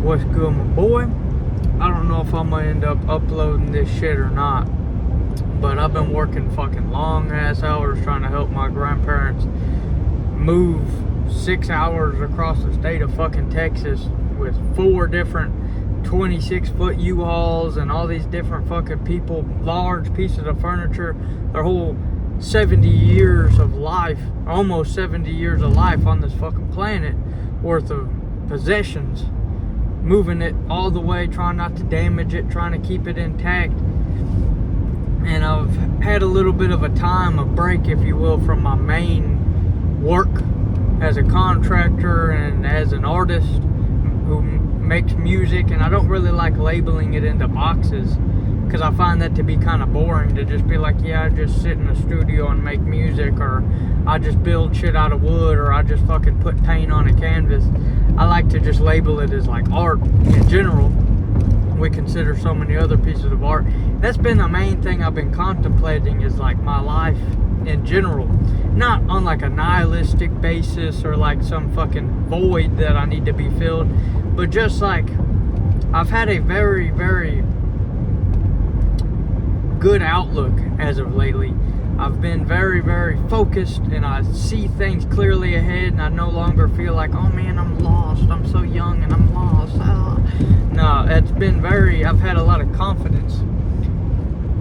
What's good, my boy? I don't know if I'm gonna end up uploading this shit or not, but I've been working fucking long ass hours trying to help my grandparents move 6 hours across the state of fucking Texas with 4 different 26-foot U-Hauls and all these different fucking people, large pieces of furniture, their whole 70 years of life, almost 70 years of life on this fucking planet worth of possessions, moving it all the way, trying not to damage it, trying to keep it intact. And I've had a little bit of a break, if you will, from my main work as a contractor and as an artist who makes music. And I don't really like labeling it into boxes, because I find that to be kind of boring, to just be like, yeah, I just sit in a studio and make music, or I just build shit out of wood, or I just fucking put paint on a canvas. I like to just label it as like art in general. We consider so many other pieces of art. That's been the main thing I've been contemplating, is like my life in general. Not on like a nihilistic basis or like some fucking void that I need to be filled, but just like I've had a very, very good outlook as of lately. I've been very, very focused, and I see things clearly ahead, and I no longer feel like, oh man, I'm lost, I'm so young and I'm lost. No, it's been I've had a lot of confidence,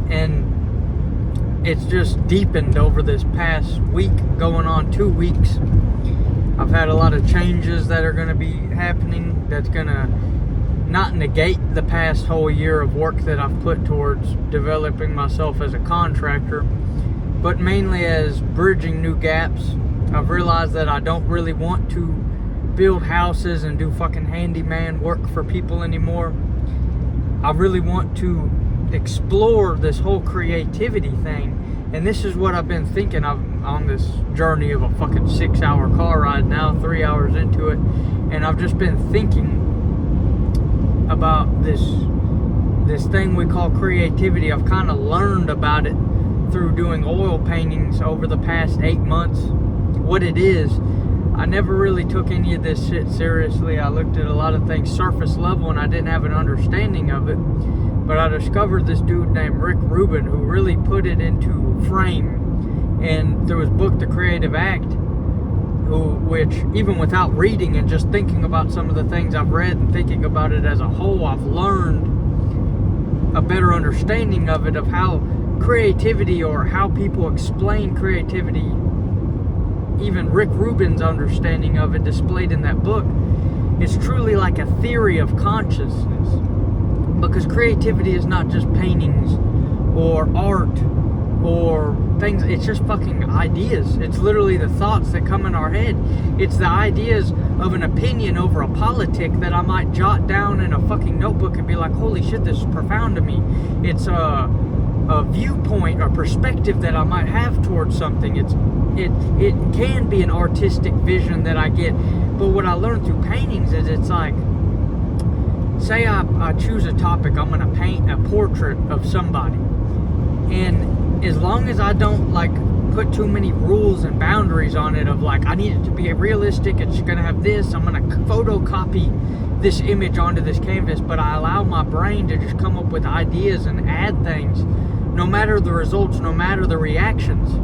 and it's just deepened over this past week, going on 2 weeks. I've had a lot of changes that are going to be happening that's going to not negate the past whole year of work that I've put towards developing myself as a contractor, but mainly as bridging new gaps. I've realized that I don't really want to build houses and do fucking handyman work for people anymore. I really want to explore this whole creativity thing, and this is what I've been thinking of on this journey of a fucking 6-hour car ride now, 3 hours into it, and I've just been thinking about this thing we call creativity. I've kind of learned about it through doing oil paintings over the past 8 months. What it is, I never really took any of this shit seriously. I looked at a lot of things surface level, and I didn't have an understanding of it. But I discovered this dude named Rick Rubin, who really put it into frame, and through his book, The Creative Act, which even without reading and just thinking about some of the things I've read and thinking about it as a whole, I've learned a better understanding of it, of how creativity, or how people explain creativity, even Rick Rubin's understanding of it displayed in that book, is truly like a theory of consciousness. Because creativity is not just paintings or art or things, it's just fucking ideas. It's literally the thoughts that come in our head. It's the ideas of an opinion over a politic that I might jot down in a fucking notebook and be like, holy shit, this is profound to me. It's a viewpoint or perspective that I might have towards something. It can be an artistic vision that I get. But what I learned through paintings is, it's like, say I choose a topic, I'm gonna paint a portrait of somebody, and as long as I don't like put too many rules and boundaries on it, of like, I need it to be realistic, it's gonna have this, I'm gonna photocopy this image onto this canvas, but I allow my brain to just come up with ideas and add things, no matter the results, no matter the reactions.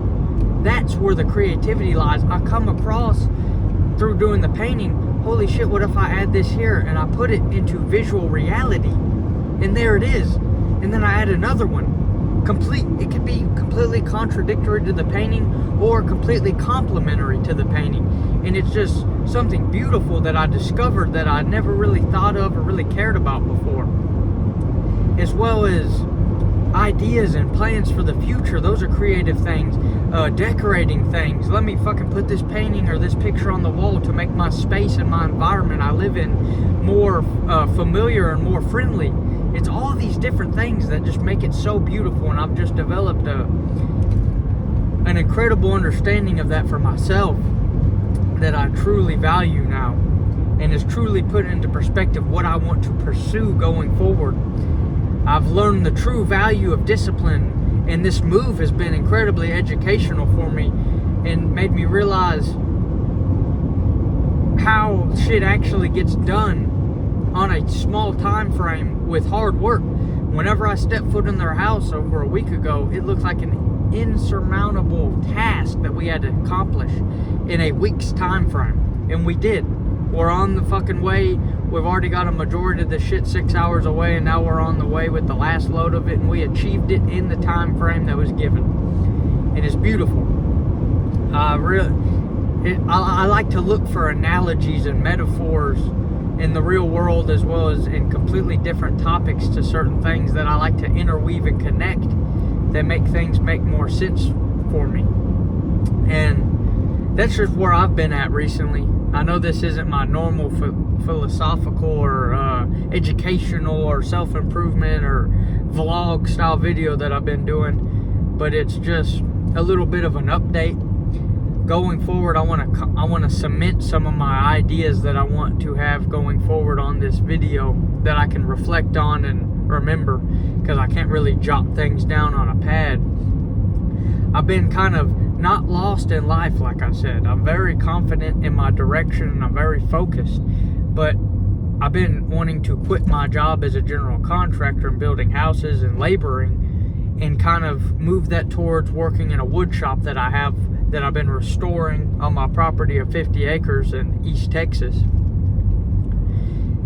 That's where the creativity lies. I come across through doing the painting, holy shit, what if I add this here, and I put it into visual reality, and there it is. And then I add another one. It could be completely contradictory to the painting, or completely complementary to the painting. And it's just something beautiful that I discovered that I never really thought of or really cared about before. As well as ideas and plans for the future. Those are creative things. Decorating things. Let me fucking put this painting or this picture on the wall to make my space and my environment I live in more familiar and more friendly. It's all these different things that just make it so beautiful, and I've just developed an incredible understanding of that for myself that I truly value now, and has truly put into perspective what I want to pursue going forward. I've learned the true value of discipline, and this move has been incredibly educational for me and made me realize how shit actually gets done on a small time frame with hard work. Whenever I stepped foot in their house over a week ago, it looked like an insurmountable task that we had to accomplish in a week's time frame. And we did. We're on the fucking way. We've already got a majority of the shit 6 hours away, and now we're on the way with the last load of it, and we achieved it in the time frame that was given. And it's beautiful. I like to look for analogies and metaphors in the real world, as well as in completely different topics, to certain things that I like to interweave and connect that make things make more sense for me. And that's just where I've been at recently. I know this isn't my normal philosophical or educational or self-improvement or vlog style video that I've been doing, but it's just a little bit of an update. Going forward, I want to cement some of my ideas that I want to have going forward on this video that I can reflect on and remember, because I can't really jot things down on a pad. I've been kind of not lost in life, like I said. I'm very confident in my direction and I'm very focused, but I've been wanting to quit my job as a general contractor and building houses and laboring, and kind of move that towards working in a wood shop that I've been restoring on my property of 50 acres in East Texas.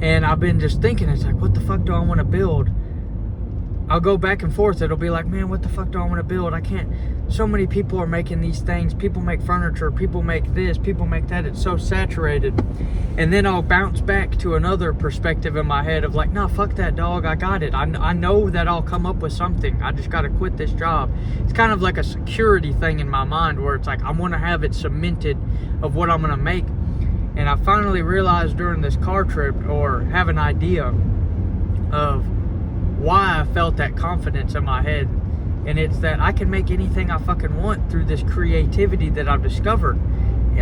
And I've been just thinking, it's like, what the fuck do I want to build? I'll go back and forth. It'll be like, man, what the fuck do I want to build? I can't. So many people are making these things. People make furniture. People make this. People make that. It's so saturated. And then I'll bounce back to another perspective in my head of like, no, fuck that, dog. I got it. I know that I'll come up with something. I just got to quit this job. It's kind of like a security thing in my mind, where it's like, I want to have it cemented of what I'm going to make. And I finally realized during this car trip, or have an idea of why I felt that confidence in my head. And it's that I can make anything I fucking want through this creativity that I've discovered.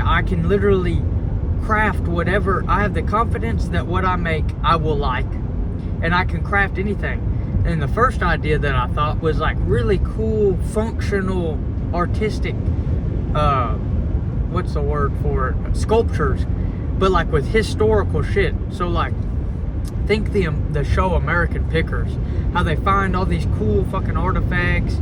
I can literally craft whatever. I have the confidence that what I make, I will like. And I can craft anything. And the first idea that I thought was like really cool, functional, artistic, what's the word for it? Sculptures. But like with historical shit. So like, think the show American Pickers, how they find all these cool fucking artifacts,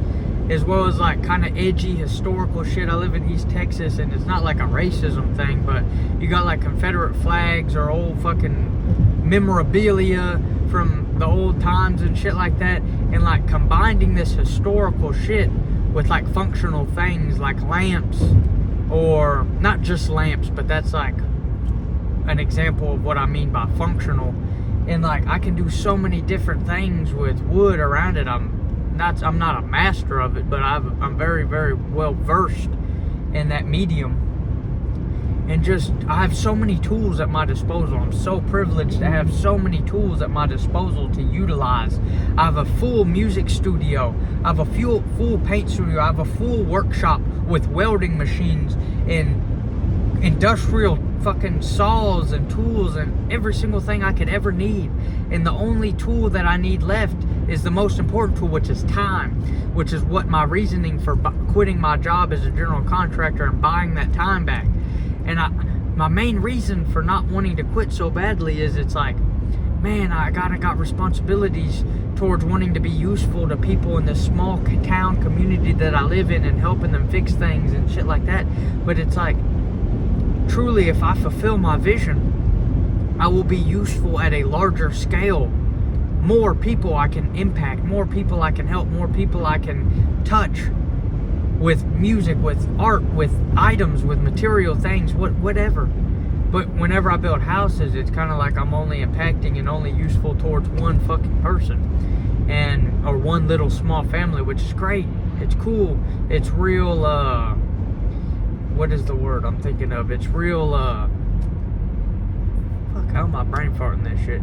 as well as like kind of edgy historical shit. I live in East Texas, and it's not like a racism thing, but you got like Confederate flags or old fucking memorabilia from the old times and shit like that, and like combining this historical shit with like functional things like lamps, or not just lamps, but that's like an example of what I mean by functional. And like, I can do so many different things with wood around it. I'm not a master of it, but I'm very, very well versed in that medium. And just, I have so many tools at my disposal. I'm so privileged to have so many tools at my disposal to utilize. I have a full music studio. I have a full paint studio. I have a full workshop with welding machines and industrial fucking saws and tools and every single thing I could ever need. And the only tool that I need left is the most important tool, which is time, which is what my reasoning for quitting my job as a general contractor and buying that time back. And my main reason for not wanting to quit so badly is, it's like, man, I got responsibilities towards wanting to be useful to people in this small town community that I live in and helping them fix things and shit like that. But it's like, truly, if I fulfill my vision, I will be useful at a larger scale. More people I can impact, more people I can help, more people I can touch with music, with art, with items, with material things, whatever. But whenever I build houses, it's kind of like I'm only impacting and only useful towards one fucking person, or one little small family, which is great. It's cool. It's real, what is the word I'm thinking of? It's real, fuck, how am I brain farting this shit?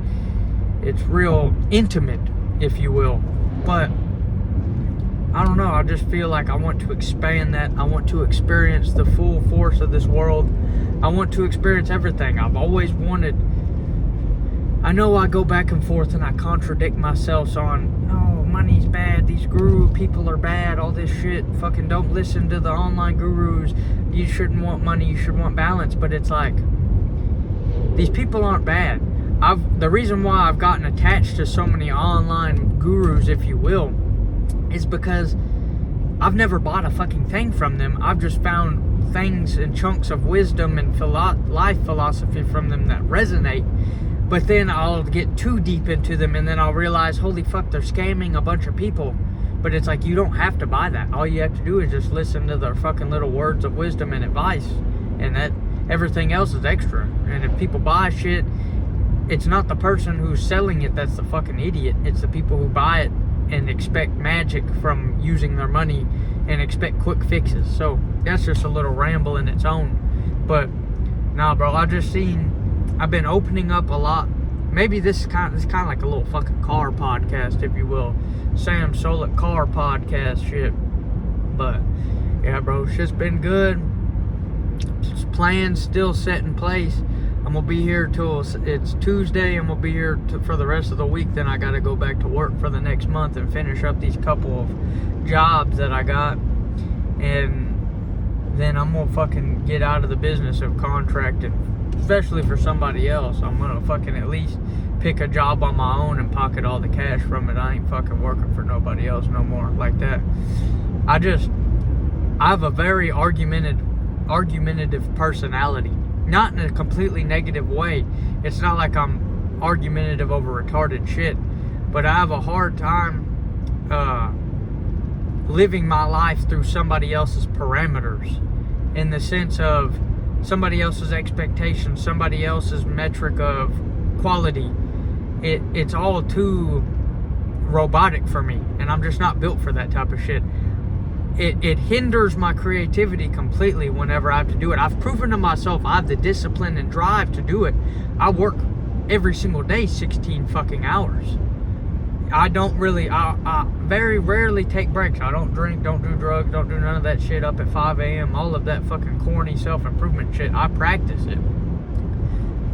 It's real intimate, if you will. But I don't know, I just feel like I want to expand that. I want to experience the full force of this world. I want to experience everything. I've always wanted. I know I go back and forth and I contradict myself on, no, money's bad, these guru people are bad, all this shit. Fucking don't listen to the online gurus. You shouldn't want money, you should want balance. But it's like, these people aren't bad. the reason why I've gotten attached to so many online gurus, if you will, is because I've never bought a fucking thing from them. I've just found things and chunks of wisdom and life philosophy from them that resonate. But then I'll get too deep into them, and then I'll realize, holy fuck, they're scamming a bunch of people. But it's like, you don't have to buy that. All you have to do is just listen to their fucking little words of wisdom and advice, and that everything else is extra. And if people buy shit, it's not the person who's selling it that's the fucking idiot. It's the people who buy it and expect magic from using their money and expect quick fixes. So that's just a little ramble in its own. But nah, bro, I've been opening up a lot. Maybe this is kind of like a little fucking car podcast, if you will. Sam Solik car podcast shit. But yeah, bro, shit's been good. Plans still set in place. I'm gonna be here till it's Tuesday. I'm gonna be here for the rest of the week. Then I gotta go back to work for the next month and finish up these couple of jobs that I got, and then I'm gonna fucking get out of the business of contracting, especially for somebody else. I'm gonna fucking at least pick a job on my own and pocket all the cash from it. I ain't fucking working for nobody else no more like that. I have a very argumentative personality. Not in a completely negative way. It's not like I'm argumentative over retarded shit, but I have a hard time living my life through somebody else's parameters, in the sense of somebody else's expectations, somebody else's metric of quality. It's all too robotic for me, and I'm just not built for that type of shit. It hinders my creativity completely whenever I have to do it. I've proven to myself I have the discipline and drive to do it. I work every single day 16 fucking hours. I very rarely take breaks. I don't drink, don't do drugs, don't do none of that shit up at 5 a.m. All of that fucking corny self-improvement shit. I practice it.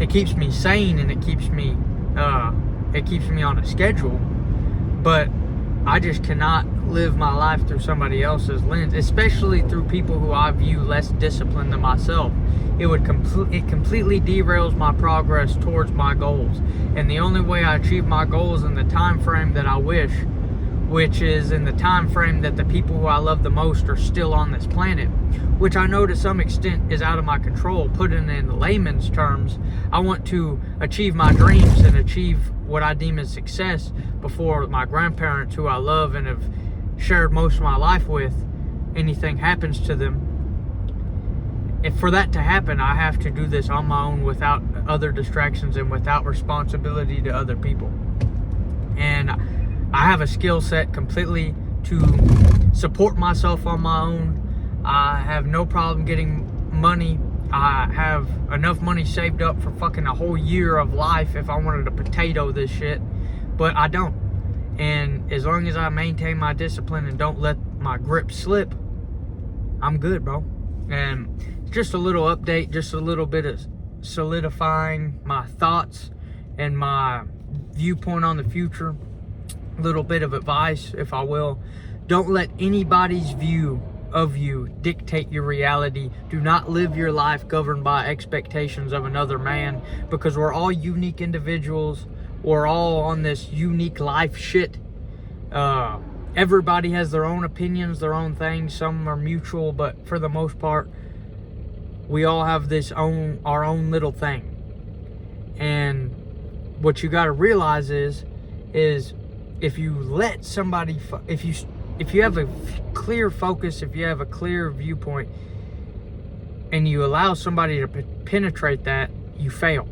It keeps me sane, and it keeps me on a schedule. But I just cannot live my life through somebody else's lens, especially through people who I view less disciplined than myself. It completely derails my progress towards my goals. And the only way I achieve my goals in the time frame that I wish, which is in the time frame that the people who I love the most are still on this planet, which I know to some extent is out of my control. Put it in layman's terms, I want to achieve my dreams and achieve what I deem as success before my grandparents, who I love and have shared most of my life with, anything happens to them. If for that to happen, I have to do this on my own, without other distractions and without responsibility to other people. And I have a skill set completely to support myself on my own. I have no problem getting money. I have enough money saved up for fucking a whole year of life if I wanted to potato this shit, but I don't. And as long as I maintain my discipline and don't let my grip slip, I'm good, bro. And just a little update, just a little bit of solidifying my thoughts and my viewpoint on the future. A little bit of advice, if I will. Don't let anybody's view of you dictate your reality. Do not live your life governed by expectations of another man, because we're all unique individuals. We're all on this unique life shit. Everybody has their own opinions, their own things. Some are mutual, but for the most part, we all have our own little thing. And what you got to realize is if you let somebody, if you have a clear focus, if you have a clear viewpoint, and you allow somebody to penetrate that, you fail.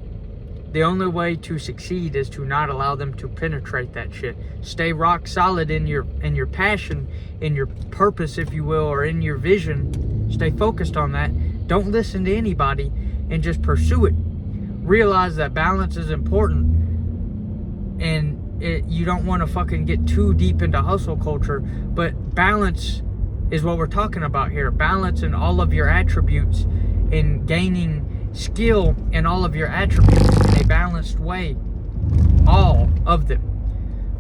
The only way to succeed is to not allow them to penetrate that shit. Stay rock solid in your passion, in your purpose, if you will, or in your vision. Stay focused on that. Don't listen to anybody and just pursue it. Realize that balance is important, and you don't want to fucking get too deep into hustle culture, but balance is what we're talking about here. Balance in all of your attributes, in gaining skill in all of your attributes in a balanced way. All of them.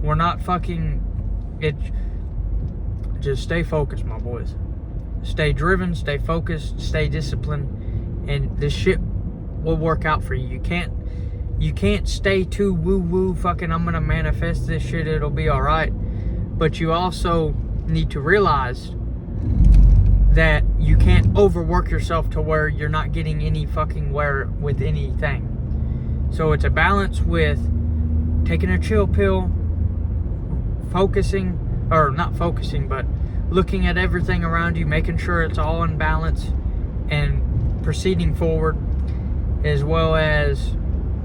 We're not fucking it. Just stay focused, my boys. Stay driven, stay focused, stay disciplined, and this shit will work out for you. you can't stay too woo-woo, fucking I'm gonna manifest this shit, it'll be alright. But you also need to realize that you can't overwork yourself to where you're not getting any fucking wear with anything. So it's a balance with taking a chill pill, focusing, or not focusing, but looking at everything around you, making sure it's all in balance and proceeding forward, as well as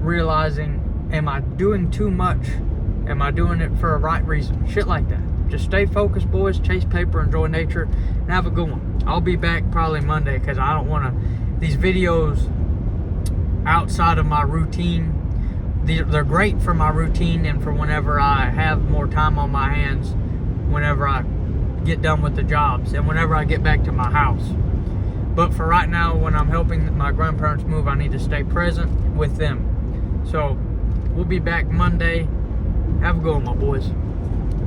realizing, am I doing too much? Am I doing it for a right reason? Shit like that. Just stay focused, boys. Chase paper, enjoy nature, and have a good one. I'll be back probably Monday because I don't want to, these videos outside of my routine, they're great for my routine and for whenever I have more time on my hands, whenever I get done with the jobs and whenever I get back to my house. But for right now, when I'm helping my grandparents move, I need to stay present with them. So we'll be back Monday. Have a good one, my boys.